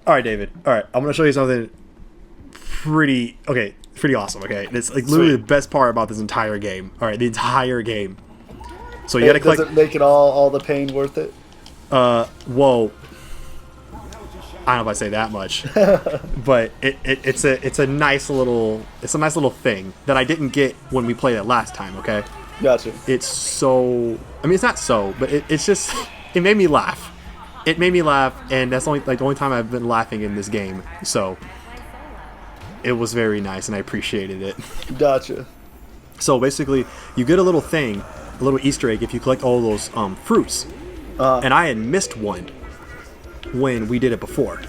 All right, David. All right, I'm gonna show you something pretty awesome. Okay, and it's like literally the best part about this entire game. All right, the entire game. So you gotta click. Does it make it all the pain worth it? Whoa. I don't know if I say that much, but it's a nice little thing that I didn't get when we played it last time. Okay. Gotcha. It's so. I mean, it's not so, but it's just. It made me laugh. It made me laugh, and that's only the only time I've been laughing in this game. So it was very nice, and I appreciated it. Gotcha. So basically, you get a little thing, a little Easter egg if you collect all those fruits. And I had missed one when we did it before.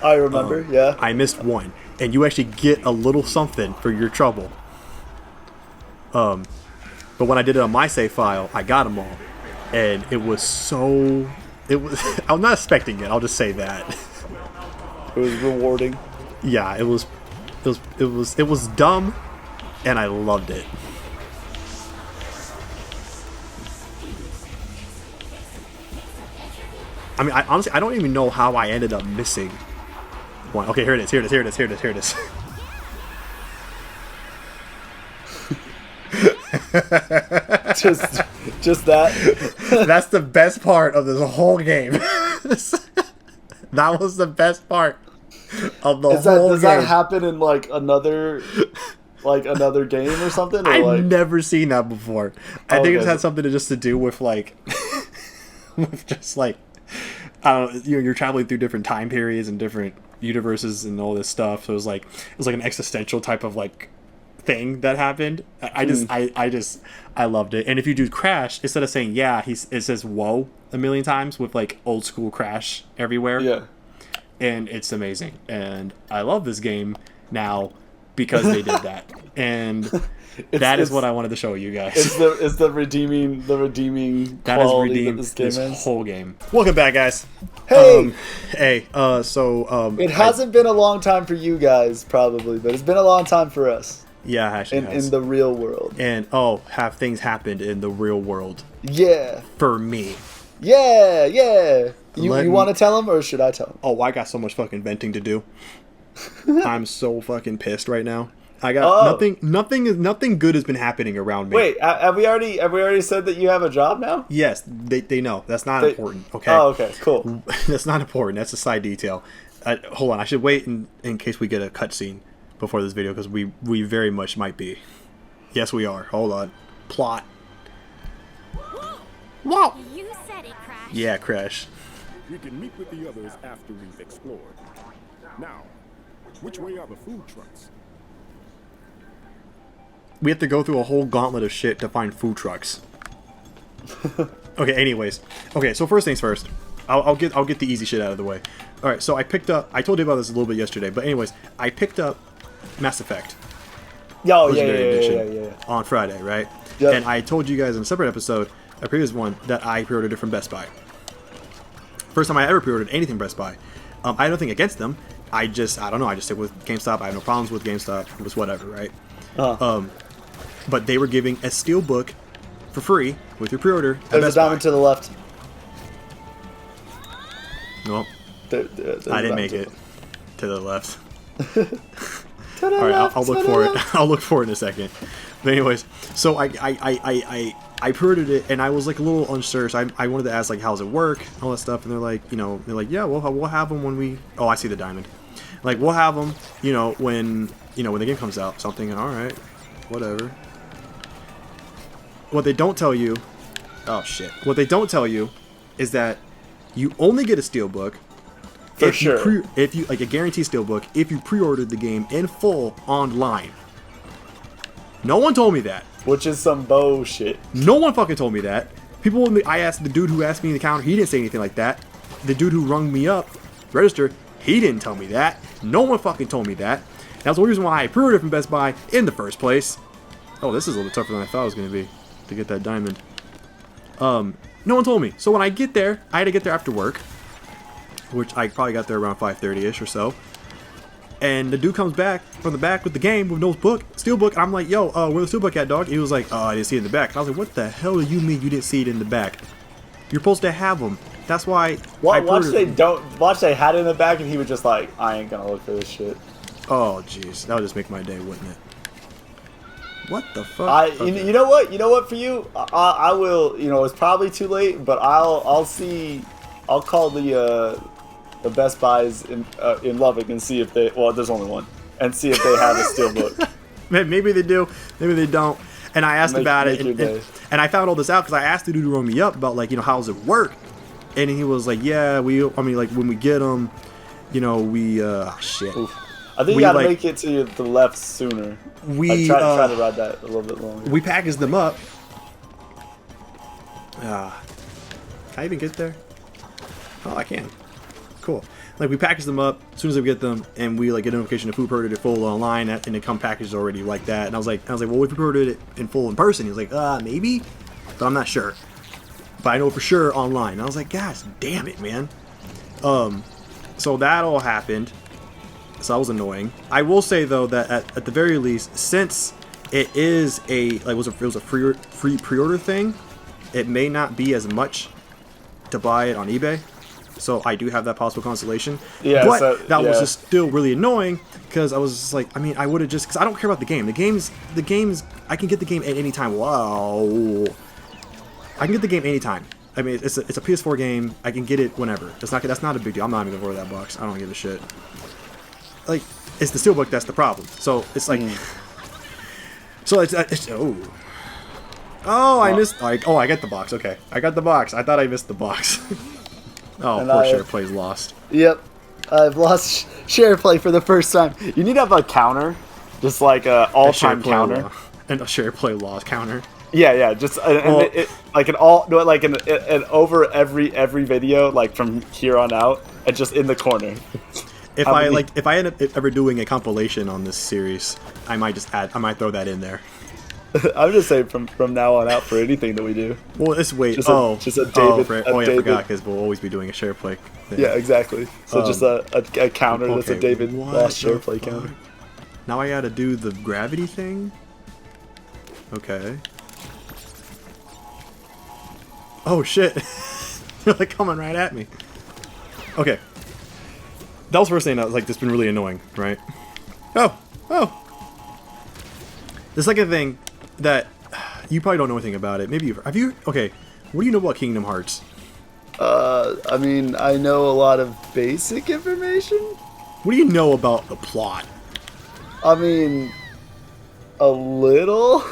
I remember, yeah. I missed one, and you actually get a little something for your trouble. But when I did it on my save file, I got them all, and it was so. It was. I'm not expecting it. I'll just say that. It was rewarding. Yeah, it was dumb, and I loved it. I mean, honestly, I don't even know how I ended up missing one. Okay, here it is. just that. That's the best part of this whole game. That was the best part of the whole game. Does that happen in like another game or something? Or I've never seen that before. I think it's had something to do with like, with just like, I don't know, you're traveling through different time periods and different universes and all this stuff. So it was like an existential type of like thing that happened. I loved it. And if you do Crash, instead of saying it says whoa a million times with like old school Crash everywhere. Yeah. And it's amazing. And I love this game now because they did that. And that is what I wanted to show you guys. It's the redeeming that has quality redeemed that this game this whole game. Welcome back, guys. Hey! It hasn't been a long time for you guys, probably, but it's been a long time for us. Yeah, actually in the real world. And have things happened in the real world. Yeah. For me. Yeah. You want to tell him, or should I tell him? Oh, I got so much fucking venting to do. I'm so fucking pissed right now. I got nothing good has been happening around me. Wait, have we already said that you have a job now? Yes, they know. That's not important. Okay. Oh, okay, cool. That's not important. That's a side detail. Hold on, I should wait in case we get a cutscene before this video, because we very much might be. Yes, we are. Hold on. Plot. Whoa! You said it, Crash. Yeah, Crash. We can meet with the others after we've explored. Now, which way are the food trucks? We have to go through a whole gauntlet of shit to find food trucks. Okay, anyways. Okay, so first things first. I'll get the easy shit out of the way. Alright, so I told you about this a little bit yesterday, but anyways, I picked up Mass Effect. Yeah. On Friday, right? Yep. And I told you guys in a separate episode, a previous one, that I pre-ordered it from Best Buy. First time I ever pre-ordered anything Best Buy. I had nothing against them. I don't know, I just stick with GameStop. I have no problems with GameStop. It was whatever, right? But they were giving a steelbook for free with your pre-order at There's Best a diamond Buy. to the left. Nope. There's I a didn't diamond make it to the left. To the Alright, left, I'll look to for the it. left. I'll look for it in a second. But anyways, so I pre-ordered it, and I was like a little unsure. So I wanted to ask like, how's it work, all that stuff, and they're like, yeah, we'll have them when we. Oh, I see the diamond. Like, we'll have them, when the game comes out. Something. All right, whatever. What they don't tell you. Oh shit. What they don't tell you is that you only get a steelbook. For sure. If you like a guaranteed steelbook if you pre-ordered the game in full online. No one told me that. Which is some bullshit. No one fucking told me that. I asked the dude who asked me in the counter, he didn't say anything like that. The dude who rung me up, register, he didn't tell me that. No one fucking told me that. That's the reason why I pre-ordered from Best Buy in the first place. Oh, this is a little tougher than I thought it was going to be to get that diamond. No one told me. So when I get there, I had to get there after work, which I probably got there around 5:30ish or so. And the dude comes back from the back with the game with no steelbook. I'm like, yo, where's the steelbook at, dog? He was like, I didn't see it in the back. And I was like, what the hell do you mean you didn't see it in the back? You're supposed to have them. That's why. Watch they had it in the back, and he was just like, I ain't gonna look for this shit. Oh, jeez, that would just make my day, wouldn't it? What the fuck? Okay. You know what? You know what? For you, I will. You know, it's probably too late, but I'll see. I'll call the Best Buys in Lubbock and see if they. Well, there's only one, and see if they have a steelbook. Maybe they do. Maybe they don't. And I asked about it, and I found all this out because I asked the dude to run me up about, like, you know, how does it work? And he was like, yeah, I mean, like, when we get them, you know, we, shit. Oof. I think you gotta make it to the left sooner. We try to ride that a little bit longer. We package them up. Can I even get there? Oh, I can. Cool. Like, we package them up as soon as we get them, and we like get a notification of who pre-ordered it full online, and it come packaged already like that. And I was like, well, if we pre-ordered it in full in person, he was like, maybe, but I'm not sure. But I know for sure online. And I was like, gosh, damn it, man. So that all happened. So that was annoying. I will say though that at the very least, since it is it was a free pre-order thing, it may not be as much to buy it on eBay. So I do have that possible consolation. Yeah, but that was just still really annoying because I was just like, I mean, I would have just, because I don't care about the game. The games, I can get the game at any time. Wow, I can get the game anytime. I mean, it's a PS4 game. I can get it whenever. That's not a big deal. I'm not even gonna order that box. I don't give a shit. Like, it's the steelbook that's the problem. So it's like, I missed. I get the box. Okay, I got the box. I thought I missed the box. Oh, poor SharePlay's lost. Yep, I've lost SharePlay for the first time. You need to have a counter, just like a all-time counter, and a SharePlay loss counter. Yeah, just like an over every video, like from here on out, and just in the corner. If I end up ever doing a compilation on this series, I might throw that in there. I'm just saying from now on out for anything that we do. Well, let's wait. Just a David. I forgot because we'll always be doing a SharePlay thing. Yeah, exactly. So just a counter that's a David lost SharePlay counter. Now I gotta do the gravity thing. Okay. Oh shit! You're like coming right at me. Okay. That was the first thing that was like, that's been really annoying, right? Oh. The second thing that you probably don't know anything about it. Maybe okay. What do you know about Kingdom Hearts? I mean, I know a lot of basic information. What do you know about the plot? I mean, a little.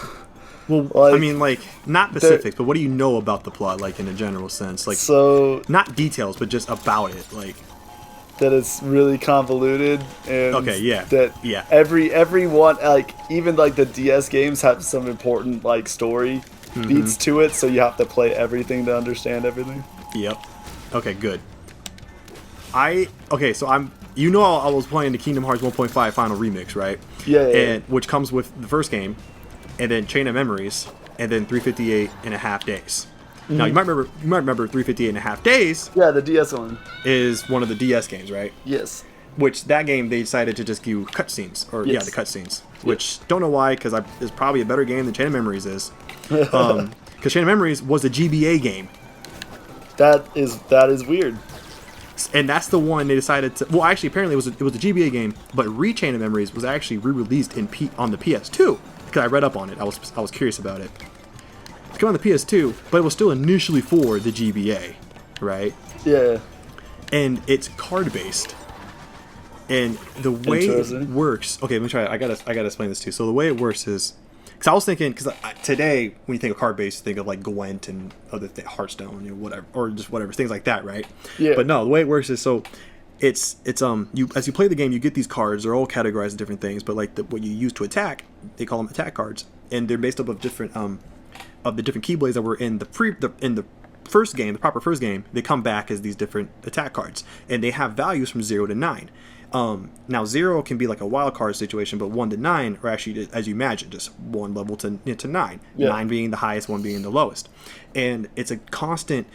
Well, like, I mean, like, not specifics, but what do you know about the plot, like, in a general sense? Like, so, not details, but just about it, like. That it's really convoluted, and every one, like, even like the DS games have some important like story beats to it, so you have to play everything to understand everything. Yep. Okay, good. So I was playing the Kingdom Hearts 1.5 Final Remix, right? Yeah. Which comes with the first game, and then Chain of Memories, and then 358 and a half days. Now, you might remember 358 and a half days. Yeah, the DS one. Is one of the DS games, right? Yes. Which, that game, they decided to just do cutscenes. The cutscenes. Which, don't know why, because it's probably a better game than Chain of Memories is. Because Chain of Memories was a GBA game. That is weird. And that's the one they decided to... Well, actually, apparently it was a GBA game, but Chain of Memories was actually re-released on the PS2. Because I read up on it. I was curious about it. Come on the PS2, but it was still initially for the GBA, right? Yeah. And it's card based, and the way it works. Okay, let me try. I gotta explain this too. So the way it works is, because I was thinking, because today when you think of card based, you think of like Gwent and other Hearthstone, whatever, or just whatever things like that, right? Yeah. But no, the way it works is so. It's you as you play the game, you get these cards. They're all categorized as different things, but like what you use to attack, they call them attack cards, and they're based up of different of the different keyblades that were in the first game, the proper first game. They come back as these different attack cards, and they have values from 0 to 9. Now 0 can be like a wild card situation, but 1 to 9 are actually, as you imagine, just one level to 9. Yeah. 9 being the highest, 1 being the lowest, and it's a constant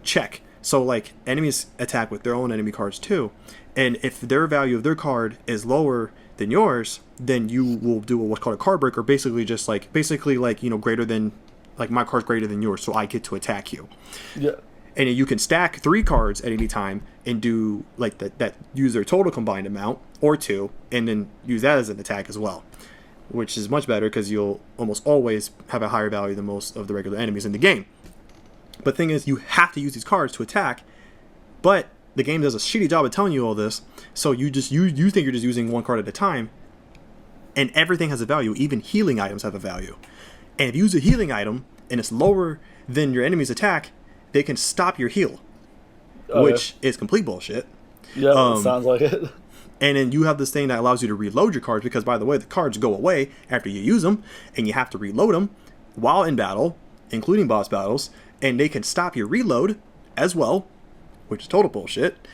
check. So like enemies attack with their own enemy cards too, and if their value of their card is lower than yours, then you will do what's called a card break, or basically greater than like my card's greater than yours, so I get to attack you. Yeah. And then you can stack 3 cards at any time and do like that use their total combined amount or 2, and then use that as an attack as well, which is much better because you'll almost always have a higher value than most of the regular enemies in the game. But the thing is, you have to use these cards to attack, but the game does a shitty job of telling you all this, so you think you're just using 1 card at a time, and everything has a value. Even healing items have a value. And if you use a healing item and it's lower than your enemy's attack, they can stop your heal, which is complete bullshit. Yeah, it sounds like it. And then you have this thing that allows you to reload your cards, because, by the way, the cards go away after you use them, and you have to reload them while in battle, including boss battles, and they can stop your reload as well, which is total bullshit.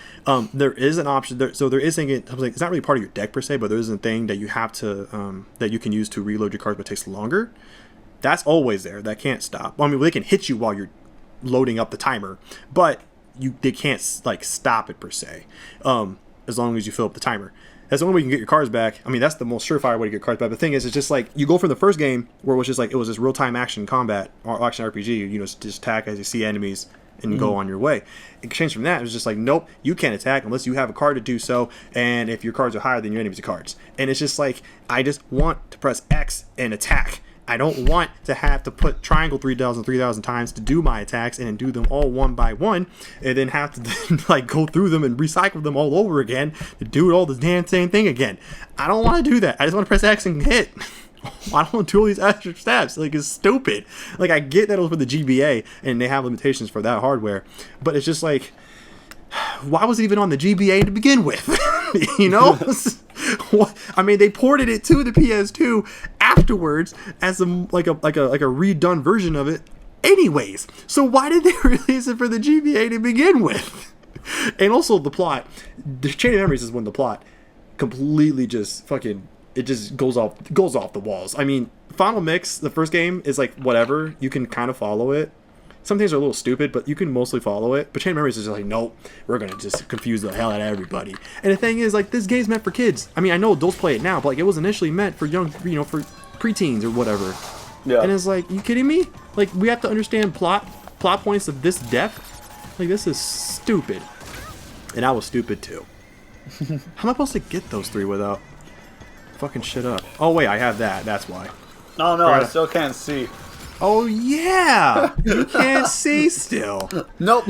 There is an option there, so there is something. It's not really part of your deck per se, but there is a thing that you have to that you can use to reload your cards, but it takes longer. That's always there. That can't stop. I mean, they can hit you while you're loading up the timer, but they can't like stop it per se, as long as you fill up the timer. That's the only way you can get your cards back. I mean, that's the most surefire way to get your cards back. The thing is, it's just like you go from the first game where it was just like it was this real-time action combat or action RPG. You know, just attack as you see enemies and go on your way. In exchange from that, it was just like, nope, you can't attack unless you have a card to do so, and if your cards are higher than your enemy's cards. And it's just like, I just want to press X and attack. I don't want to have to put triangle 3,000 times to do my attacks and then do them all one by one, and then have to then, like, go through them and recycle them all over again to do all the damn same thing again. I don't want to do that. I just want to press X and hit. I don't want to do all these extra steps. Like, it's stupid. Like, I get that it was for the GBA and they have limitations for that hardware, but it's just like, why was it even on the GBA to begin with? You know? I mean, they ported it to the PS2 afterwards as a redone version of it anyways. So why did they release it for the GBA to begin with? And also the plot, the Chain of Memories is when the plot completely just fucking, it just goes off the walls. I mean, Final Mix, the first game, is like whatever, you can kind of follow it. Some things are a little stupid, but you can mostly follow it. But Chain of Memories is just like, nope, we're gonna just confuse the hell out of everybody. And the thing is, like, this game's meant for kids. I mean, I know adults play it now, but like, it was initially meant for young, you know, for preteens or whatever. Yeah. And it's like, you kidding me? Like, we have to understand plot points of this depth. Like, this is stupid. And I was stupid too. How am I supposed to get those 3 without fucking shit up? Oh wait, I have that. That's why. No, I still can't see. Oh yeah, you can't see still. Nope.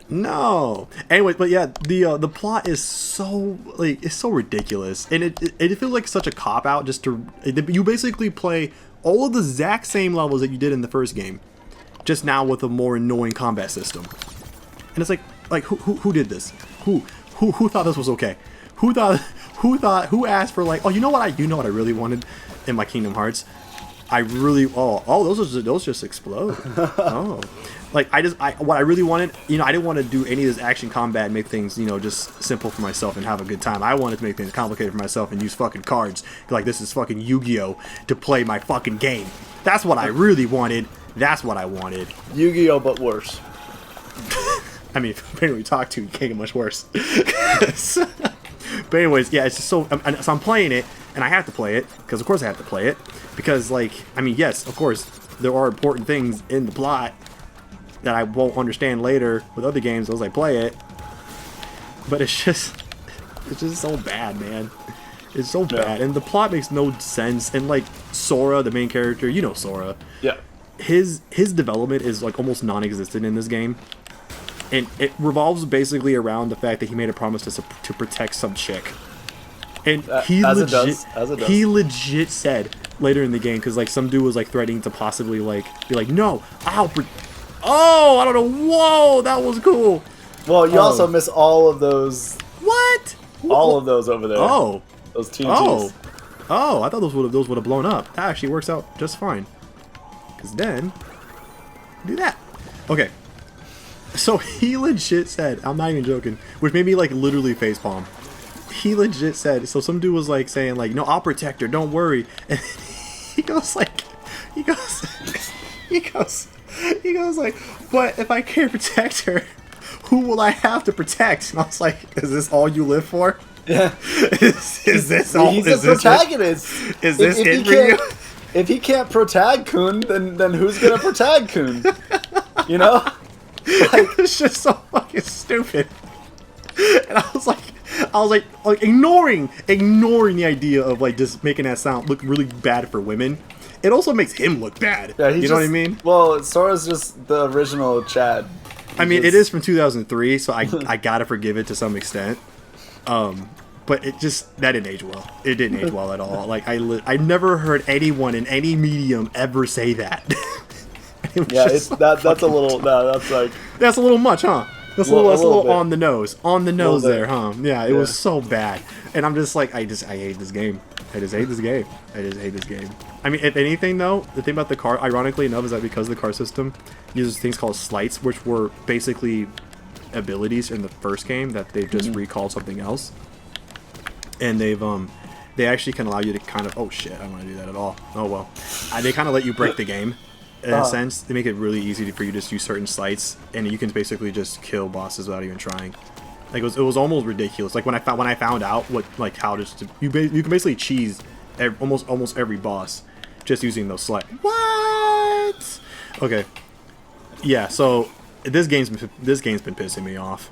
No. Anyway, but yeah, the plot is so it's so ridiculous, and it feels like such a cop out. Just to you basically play all of the exact same levels that you did in the first game, just now with a more annoying combat system. And it's like who did this? Who thought this was okay? Who asked for, like, oh, you know what I really wanted in my Kingdom Hearts? Those just explode. Oh, like what I really wanted, you know, I didn't want to do any of this action combat and make things, you know, just simple for myself and have a good time. I wanted to make things complicated for myself and use fucking cards like this is fucking Yu-Gi-Oh to play my fucking game. That's what I really wanted. That's what I wanted. Yu-Gi-Oh, but worse. I mean, depending who you talk to, you can't get much worse. But anyways, yeah, it's just so I'm playing it, and I have to play it, because of course I have to play it, because, like, I mean, yes, of course, there are important things in the plot that I won't understand later with other games as I play it, but it's just so bad, man. It's so bad, and the plot makes no sense, and, like, Sora, the main character, you know Sora. Yeah. His development is, like, almost non-existent in this game. And it revolves basically around the fact that he made a promise to protect some chick. And he legit said later in the game, because like some dude was like threatening to possibly like be like, no, oh, I don't know, whoa, that was cool. Well, you also miss all of those. What? All of those over there. Oh. Those TNTs. Oh, I thought those would have blown up. That actually works out just fine. Because then, do that. Okay. So he legit said, I'm not even joking, which made me like literally facepalm. He legit said, so some dude was like saying like, no, I'll protect her, don't worry. And he goes like, but if I can't protect her, who will I have to protect? And I was like, is this all you live for? Yeah. Is this all? He's a protagonist. Is this it for you? if he can't protag Kun, then who's gonna protag Kun? You know? Like, It's just so fucking stupid. And I was like ignoring the idea of like just making that sound look really bad for women. It also makes him look bad. yeah, you know what I mean? Well, Sora's just the original Chad. I mean, it is from 2003, so I gotta forgive it to some extent. But it just that didn't age well. It didn't age well at all. Like I never heard anyone in any medium ever say that. Yeah, it's that's a little. No, that's like that's a little much, huh? That's a little on the nose. On the nose bit. there, huh? Yeah, it was so bad. And I'm just like, I hate this game. I just hate this game. I just hate this game. I mean, if anything, though, the thing about the car, ironically enough, is that because the car system uses things called slights, which were basically abilities in the first game that they've just recalled something else. And they actually can allow you to kind of, oh shit, I don't want to do that at all. Oh well. They kind of let you break the game. In a sense, they make it really easy for you to just use certain slights, and you can basically just kill bosses without even trying. Like it was almost ridiculous. Like when I found out what like how to you can basically cheese almost every boss just using those slights. What? Okay. Yeah. So this game's been pissing me off,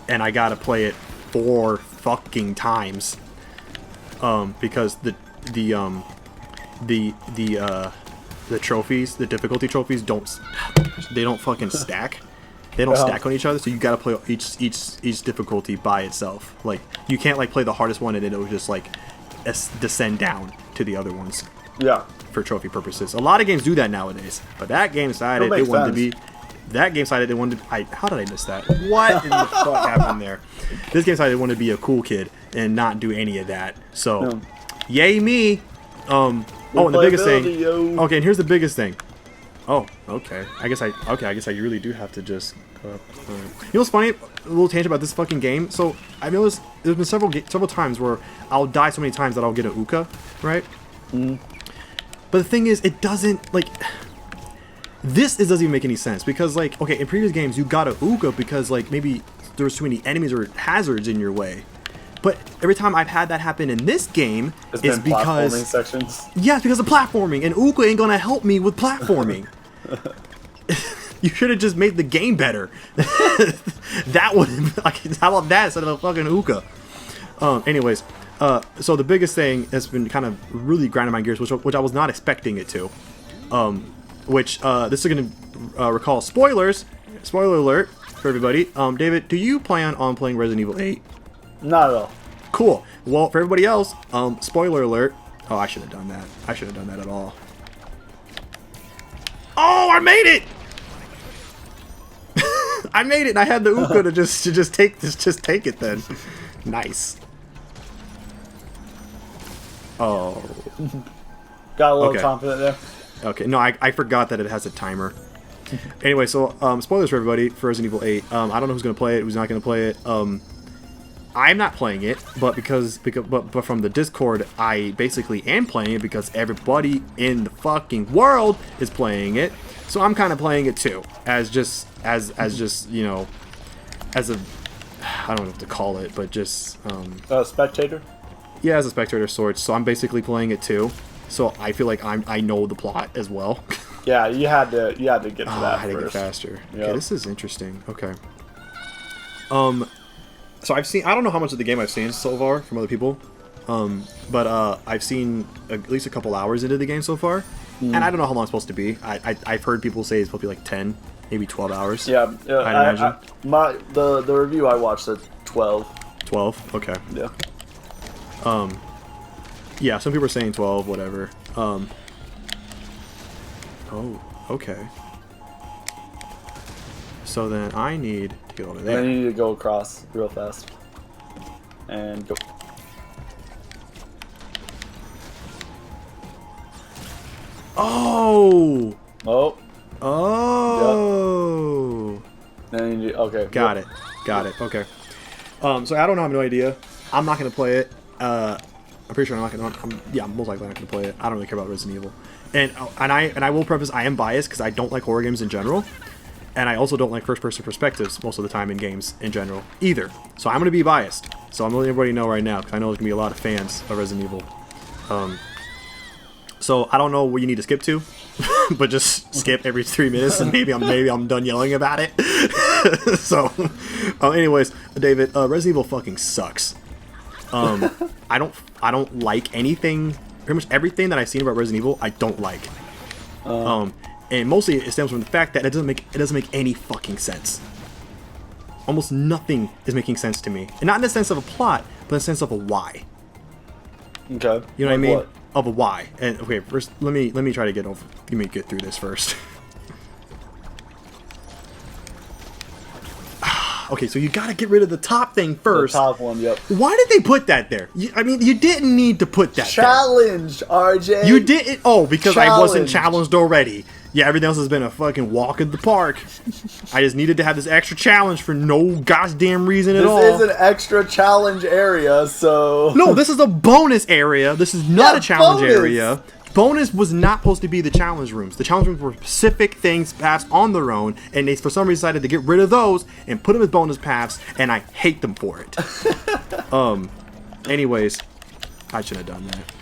and I gotta play it 4 fucking times, because the trophies, the difficulty trophies don't fucking stack. They don't stack on each other, so you gotta play each difficulty by itself. Like you can't like play the hardest one and then it'll just like descend down to the other ones. yeah. For trophy purposes. A lot of games do that nowadays, but that game decided it wanted to be. That game decided it wanted to. How did I miss that? What in the fuck happened there? This game decided it wanted to be a cool kid and not do any of that. So, yay me. Oh, and the biggest thing. Okay, and here's the biggest thing. Oh, okay. I guess I really do have to just. You know what's funny? A little tangent about this fucking game. So I noticed there's been several times where I'll die so many times that I'll get an Uka, right? But the thing is, it doesn't like. This doesn't even make any sense because like okay, in previous games you got a Uka because like maybe there was too many enemies or hazards in your way. But every time I've had that happen in this game, it's because platforming sections. Yeah, it's because of platforming, and Uka ain't gonna help me with platforming. You should have just made the game better. That would like, how about that instead of a fucking Uka? Anyways, so the biggest thing has been kind of really grinding my gears, which I was not expecting it to. Which this is gonna recall spoilers. Spoiler alert for everybody. David, do you plan on playing Resident Evil 8? Not at all. Cool. Well, for everybody else, spoiler alert. Oh, I should have done that. I shouldn't have done that at all. Oh, I made it! I made it. And I had the Uka to just take this. Just take it then. Nice. Oh. Got a little confident there. Okay. No, I forgot that it has a timer. Anyway, so spoilers for everybody for Resident Evil 8. I don't know who's gonna play it. Who's not gonna play it. I'm not playing it, but but from the Discord, I basically am playing it because everybody in the fucking world is playing it. So I'm kind of playing it too, as just you know, as a I don't know what to call it, but just Spectator. Yeah, as a spectator of sorts. So I'm basically playing it too. So I feel like I know the plot as well. Yeah, you had to get to that. I had to get faster. Yep. Okay, this is interesting. Okay. So I've seen, I don't know how much of the game I've seen so far from other people, but I've seen at least a couple hours into the game so far, and I don't know how long it's supposed to be. I've heard people say it's supposed to be like 10, maybe 12 hours. Yeah, I'd imagine. The review I watched said 12. 12? Okay. Yeah. Yeah, some people are saying 12, whatever. Oh, okay. So then I need to get over there. Then you need to go across real fast. And go. Oh! Oh. Oh! Yep. Then you need, okay. Got it. Got it. Okay. So I don't know. I have no idea. I'm not gonna play it. I'm pretty sure I'm not gonna. Yeah, I'm most likely not gonna play it. I don't really care about Resident Evil. And I will preface, I am biased because I don't like horror games in general. And I also don't like first-person perspectives most of the time in games in general, either. So I'm going to be biased. So I'm letting everybody know right now, because I know there's going to be a lot of fans of Resident Evil. So I don't know what you need to skip to, but just skip every 3 minutes, and maybe I'm done yelling about it. So, anyways, David, Resident Evil fucking sucks. I don't like anything. Pretty much everything that I've seen about Resident Evil, I don't like. And mostly it stems from the fact that it doesn't make any fucking sense. Almost nothing is making sense to me, and not in the sense of a plot, but in the sense of a why. Okay. You know what I mean? What? Of a why. And okay, first let me try to get through this first. Okay, so you gotta get rid of the top thing first. The top one, yep. Why did they put that there? I mean, you didn't need to put that Challenge, RJ. there. You didn't. Oh, because I wasn't Challenge. challenged already. Yeah, everything else has been a fucking walk in the park. I just needed to have this extra challenge for no goddamn reason at all. This is an extra challenge area, so... No, this is a bonus area. This is not Yeah, a challenge bonus. area. Bonus was not supposed to be the challenge rooms. The challenge rooms were specific things paths on their own, and they for some reason decided to get rid of those and put them as bonus paths, and I hate them for it. Anyways, I shouldn't have done that.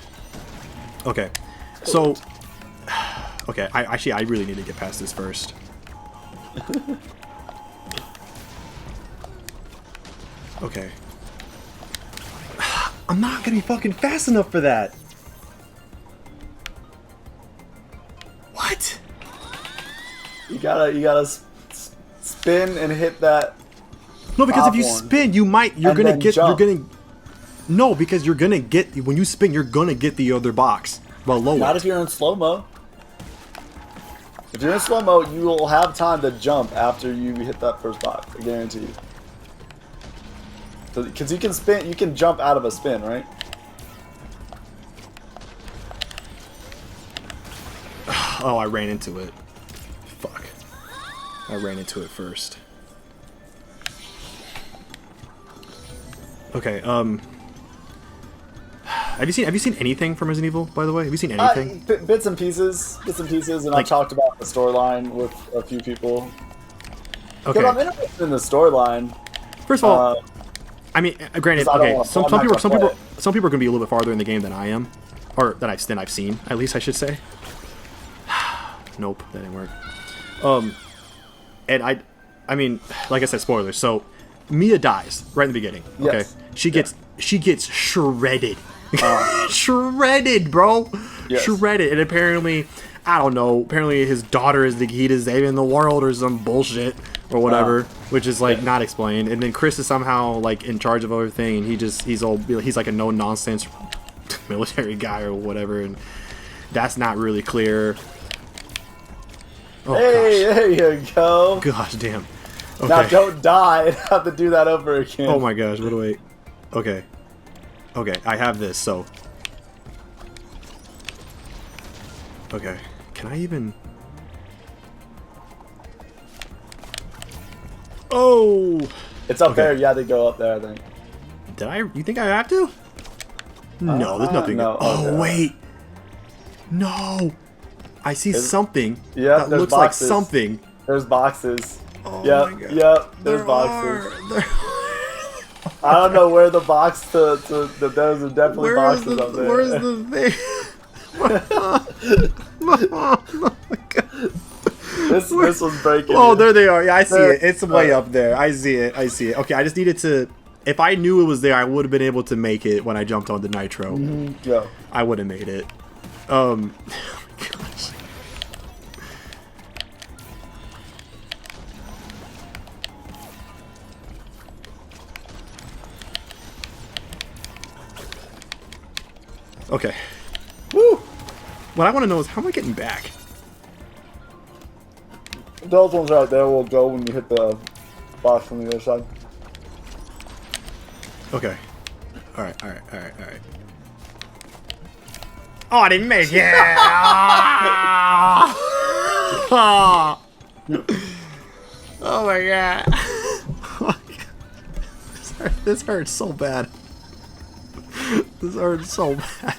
Okay, so... Okay, I really need to get past this first. Okay. I'm not gonna be fucking fast enough for that. What? You gotta spin and hit that. No, because if you one. spin, you're And gonna then get, jump. No, because you're gonna get, when you spin, you're gonna get the other box below Not it. if you're in slow-mo. If you're in slow-mo, you will have time to jump after you hit that first box. I guarantee you. Because you can spin, you can jump out of a spin, right? Oh, I ran into it. Fuck. I ran into it first. Okay, have you seen anything from Resident Evil, by the way? Have you seen anything? Bits and pieces, and Like- I've talked about the storyline with a few people. Okay. Because I'm interested in the storyline. First of all, I mean, granted, 'cause I don't okay, wanna- some I'm not people gonna play are gonna be a little bit farther in the game than I am, or than I've seen, at least I should say. Nope, that didn't work. And I mean, like I said, spoilers. So, Mia dies right in the beginning. Okay, Yes. she gets shredded, shredded, bro, Yes. shredded. And apparently, I don't know. Apparently, his daughter is the key to saving the world, or some bullshit, or whatever, which is like not explained. And then Chris is somehow like in charge of everything, and he's like a no nonsense military guy or whatever, and that's not really clear. Oh, Hey, gosh. there you go. Gosh damn. Okay. Now don't die and have to do that over again. Oh my gosh, what do I... Okay. Okay, I have this, so... Okay. Can I even... Oh! It's up Okay. there. You had to go up there, I think. Did I... You think I have to? No, there's nothing... no. Oh, Okay. wait! No! I see something Yeah, that there's looks boxes. like something. There's boxes. Oh Yep, my God. yep. There's There boxes. are. There... I don't know where the box there's definitely boxes up there. Where's the thing? Oh my God. This was breaking. Oh, it. there they are. Yeah, I see There. it. It's way up there. I see it. I see it. Okay, I just needed to... If I knew it was there, I would have been able to make it when I jumped on the nitro. Yeah. I would have made it. Oh my gosh. Okay. Woo! What I want to know is how am I getting back? Those ones right there will go when you hit the box from the other side. Okay. Alright, alright, alright, alright. Oh, I didn't make it! Ah! Oh my god. This hurts so bad. This hurts so bad.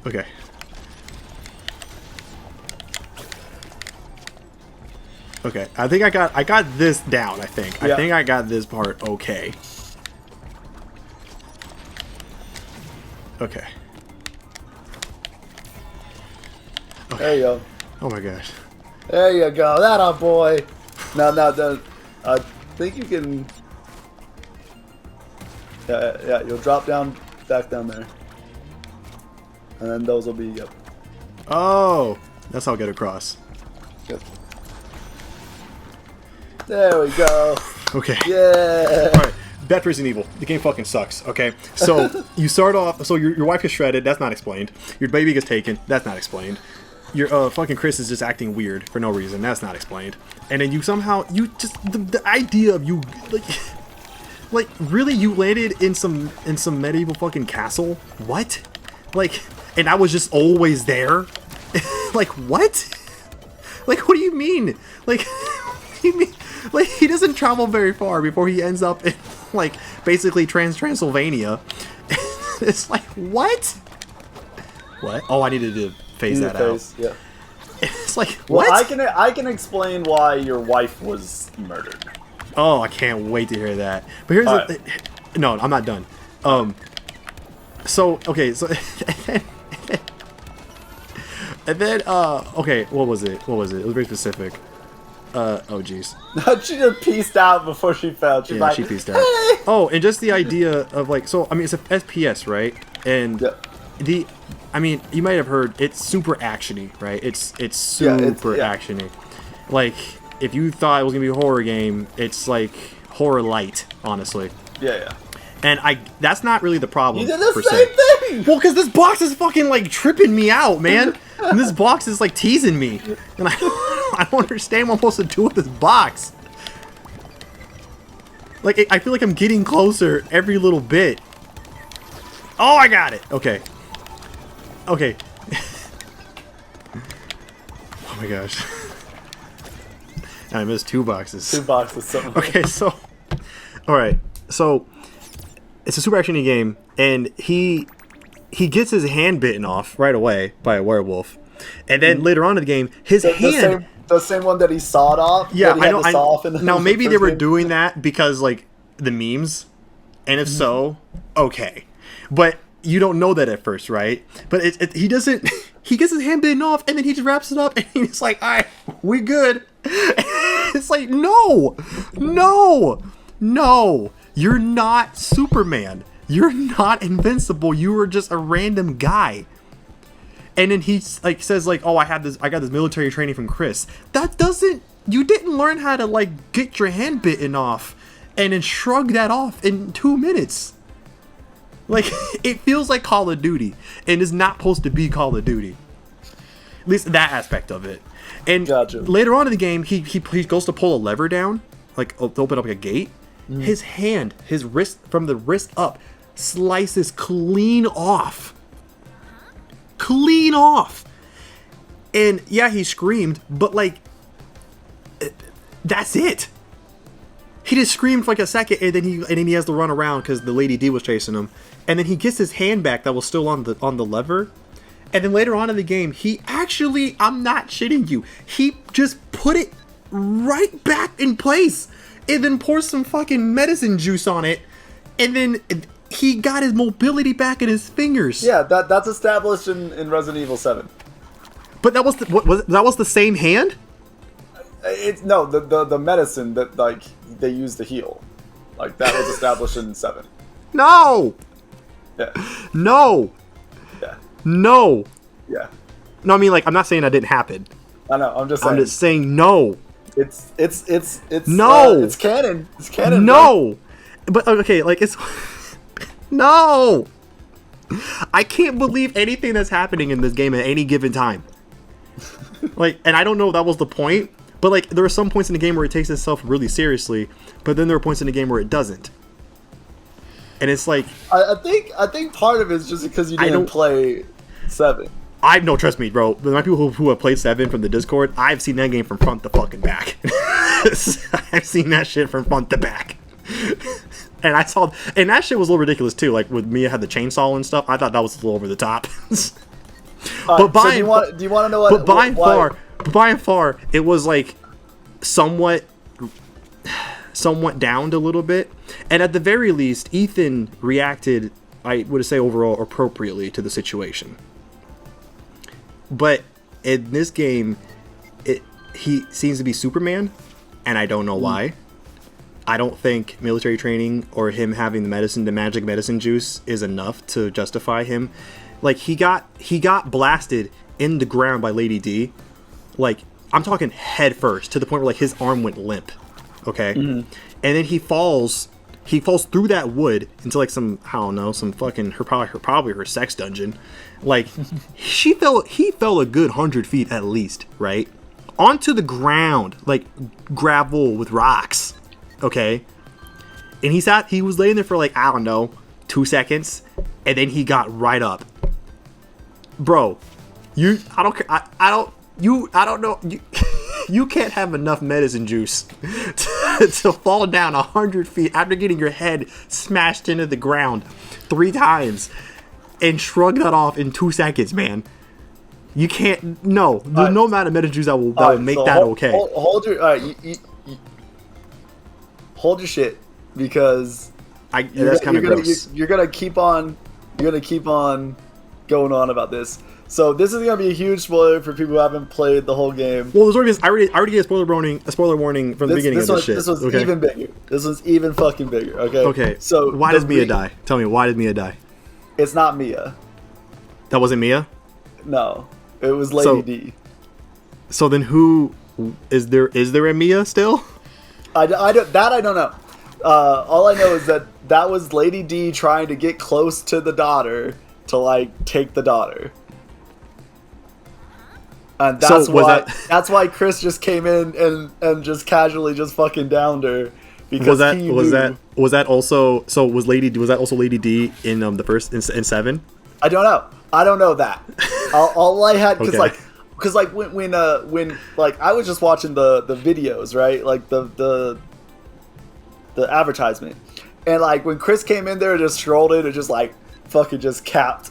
Okay. Okay, I think I got this down. I think Yeah. I think I got this part okay. Okay. There you go. Oh my gosh. There you go. That on boy. No, I think you can. Yeah. You'll drop down, back down there, and then those will be. Yep. Oh, that's how I'll get across. Good. There we go. Okay. Yeah. All right. Bad Resident Evil. The game fucking sucks. Okay. So you start off. So your wife gets shredded. That's not explained. Your baby gets taken. That's not explained. Your fucking Chris is just acting weird for no reason. That's not explained. And then you somehow the idea of you like really you landed in some medieval fucking castle. What? Like, and I was just always there. Like what? Like what do you mean? Like what do you mean? Like he doesn't travel very far before he ends up in like basically Transylvania. It's like what? What? Oh, I needed to phase that out. Yeah. It's like Well, what? I can explain why your wife was murdered. Oh, I can't wait to hear that. But here's All the no, I'm not done. So okay, so and then okay, what was it? It was very specific. Oh jeez. She just pieced out before she fell. Yeah, she pieced out. Oh, and just the idea of like, so I mean, it's a FPS, right? And Yeah. I mean, you might have heard it's super actiony, right? It's super actiony. Like, if you thought it was gonna be a horror game, it's like horror light, honestly. Yeah. And that's not really the problem. You did the per same se. thing. Well, because this box is fucking like tripping me out, man. And this box is like teasing me, and I don't understand what I'm supposed to do with this box. Like, I feel like I'm getting closer every little bit. Oh, I got it. Okay. Okay. Oh my gosh. I missed 2 boxes. 2 boxes. Something. Okay, so, all right, so it's a super actiony game, and he gets his hand bitten off right away by a werewolf, and then later on in the game, his hand. The same one that he sawed off. Yeah, that he had I know. Now maybe they were game? doing that because like the memes, and if so, okay, but you don't know that at first, right? But he doesn't. He gets his hand bitten off, and then he just wraps it up, and he's like, "All right, we good." It's like, no, you're not Superman. You're not invincible. You were just a random guy. And then he like says like, "Oh, I got this military training from Chris." That doesn't. You didn't learn how to like get your hand bitten off, and then shrug that off in 2 minutes. Like, it feels like Call of Duty, and is not supposed to be Call of Duty. At least that aspect of it. And Gotcha. later on in the game, he goes to pull a lever down, like to open up a gate. His hand, his wrist, from the wrist up, slices clean off. Clean off. And yeah, he screamed, but like, that's it. He just screamed for like a second, and then he has to run around because the Lady D was chasing him. And then he gets his hand back that was still on the lever. And then later on in the game, he actually, I'm not shitting you, he just put it right back in place, and then poured some fucking medicine juice on it, and then he got his mobility back in his fingers. Yeah, that's established in Resident Evil 7. But that was that was the same hand? It's no, the medicine that like they use to heal, like that was established in 7. No. Yeah. No. Yeah. No. Yeah. No, I mean, like, I'm not saying that didn't happen. I know. I'm just saying. I'm just saying no. It's No. It's canon. It's canon. No. But okay, like it's no. I can't believe anything that's happening in this game at any given time. Like, and I don't know if that was the point, but like there are some points in the game where it takes itself really seriously, but then there are points in the game where it doesn't. And it's like I think part of it is just because you didn't play 7. No, trust me, bro. The amount of people who have played 7 from the Discord, I've seen that game from front to fucking back. I've seen that shit from front to back. And that shit was a little ridiculous too. Like with Mia had the chainsaw and stuff. I thought that was a little over the top. But do you want to know what? But by and far, it was like somewhat downed a little bit, and at the very least, Ethan reacted, I would say overall, appropriately to the situation. But in this game, he seems to be Superman, and I don't know why. I don't think military training or him having the magic medicine juice is enough to justify him. Like, he got blasted in the ground by Lady D. Like, I'm talking head first, to the point where, like, his arm went limp. Okay? And then he falls through that wood into, like, some, I don't know, some fucking, probably her sex dungeon. Like, he fell a good 100 feet at least, right? Onto the ground, like, gravel with rocks. Okay, and he was laying there for, like, I don't know, 2 seconds, and then he got right up. Bro, I don't know, you can't have enough medicine juice to fall down 100 feet after getting your head smashed into the ground 3 times and shrug that off in 2 seconds, man. You can't. No, there's no amount of medicine juice that will make that okay. Hold your. Hold your shit, because that's kind of gross. You're gonna keep on going on about this. So this is gonna be a huge spoiler for people who haven't played the whole game. Well, I already gave a spoiler warning from the beginning of this shit. This was even bigger. This was even fucking bigger. Okay. Okay. So why does Mia die? Tell me, why did Mia die? It's not Mia. That wasn't Mia? No, it was Lady D. So then who is there? Is there a Mia still? I don't know. All I know is that was Lady D trying to get close to the daughter to, like, take the daughter, and that's why Chris just came in and just casually just fucking downed her, because was that also Lady D in the first in 7? I don't know that. all I had, because when like I was just watching the videos, right? Like the advertisement, and, like, when Chris came in there and just strolled in and just, like, fucking just capped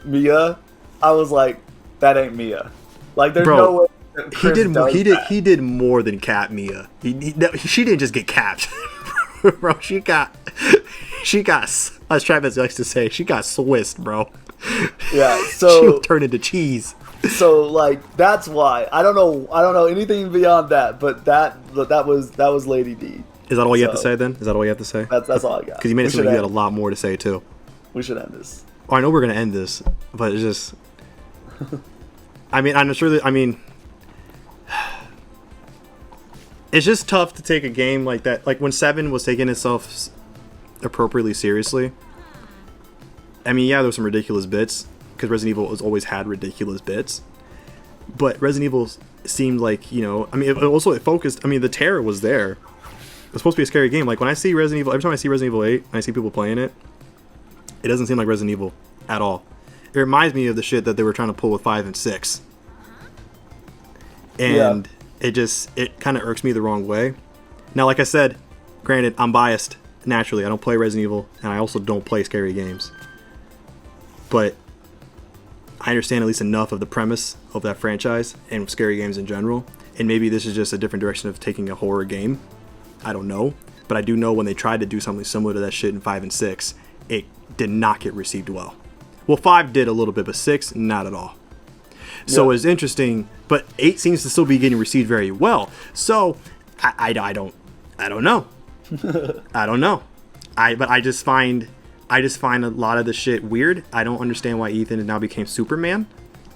Mia, I was like, that ain't Mia. Like, there's no way that Chris he did more than cap Mia. She didn't just get capped. Bro, she got as Travis likes to say, she got Swissed, bro. Yeah, so she turned into cheese. So, like, that's why I don't know anything beyond that, but that was Lady D. Is that all you have to say then? Is that all you have to say? That's all I got. Because you made it seem like you had a lot more to say too. We should end this. Oh, I know we're gonna end this, but it's just. I mean, I'm sure that. I mean, it's just tough to take a game like that. Like when 7 was taking itself appropriately seriously. I mean, yeah, there were some ridiculous bits, because Resident Evil has always had ridiculous bits. But Resident Evil seemed like, you know, I mean, it focused, I mean, the terror was there. It was supposed to be a scary game. Like, when I see Resident Evil, every time I see Resident Evil 8, and I see people playing it, it doesn't seem like Resident Evil at all. It reminds me of the shit that they were trying to pull with 5 and 6. And it kind of irks me the wrong way. Now, like I said, granted, I'm biased naturally. I don't play Resident Evil, and I also don't play scary games. But I understand at least enough of the premise of that franchise and scary games in general. And maybe this is just a different direction of taking a horror game. I don't know. But I do know when they tried to do something similar to that shit in 5 and 6, it did not get received well. Well, 5 did a little bit, but 6, not at all. So it's interesting, but 8 seems to still be getting received very well. So I don't know. I don't know. But I just find a lot of the shit weird. I don't understand why Ethan now became Superman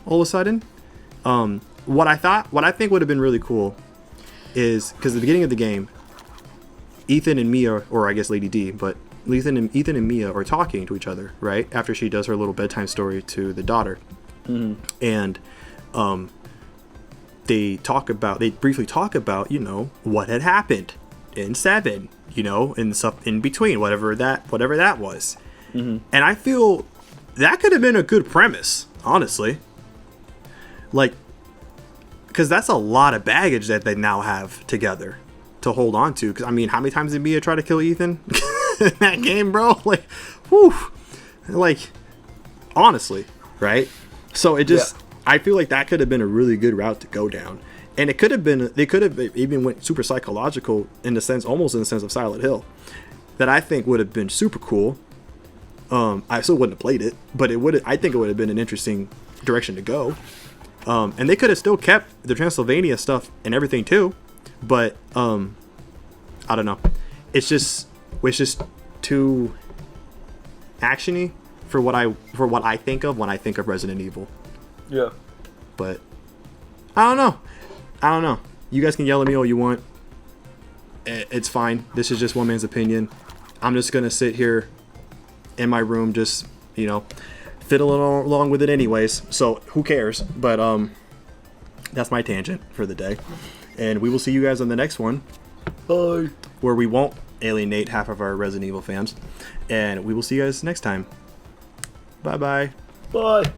all of a sudden. What I think would have been really cool is, because at the beginning of the game, Ethan and Mia, or I guess Lady D, but Ethan and Mia are talking to each other, right? After she does her little bedtime story to the daughter. Mm-hmm. And they briefly talk about, you know, what had happened in 7, you know, and stuff in between, whatever that was. Mm-hmm. And I feel that could have been a good premise, honestly. Like, because that's a lot of baggage that they now have together to hold on to. Because, I mean, how many times did Mia try to kill Ethan in that game, bro? Like, whew. Like, honestly, right? So it just, I feel like that could have been a really good route to go down. And it could have been, they could have even went super psychological in the sense, almost in the sense of Silent Hill, that I think would have been super cool. I still wouldn't have played it, but I think it would have been an interesting direction to go. And they could have still kept the Transylvania stuff and everything too, but I don't know. It's just too actiony for what I think of when I think of Resident Evil. Yeah. But I don't know. You guys can yell at me all you want. It's fine. This is just one man's opinion. I'm just gonna sit here in my room, just fiddling along with it anyways. So who cares? But that's my tangent for the day, and we will see you guys on the next one. Bye. Where we won't alienate half of our Resident Evil fans, and we will see you guys next time. Bye bye. Bye.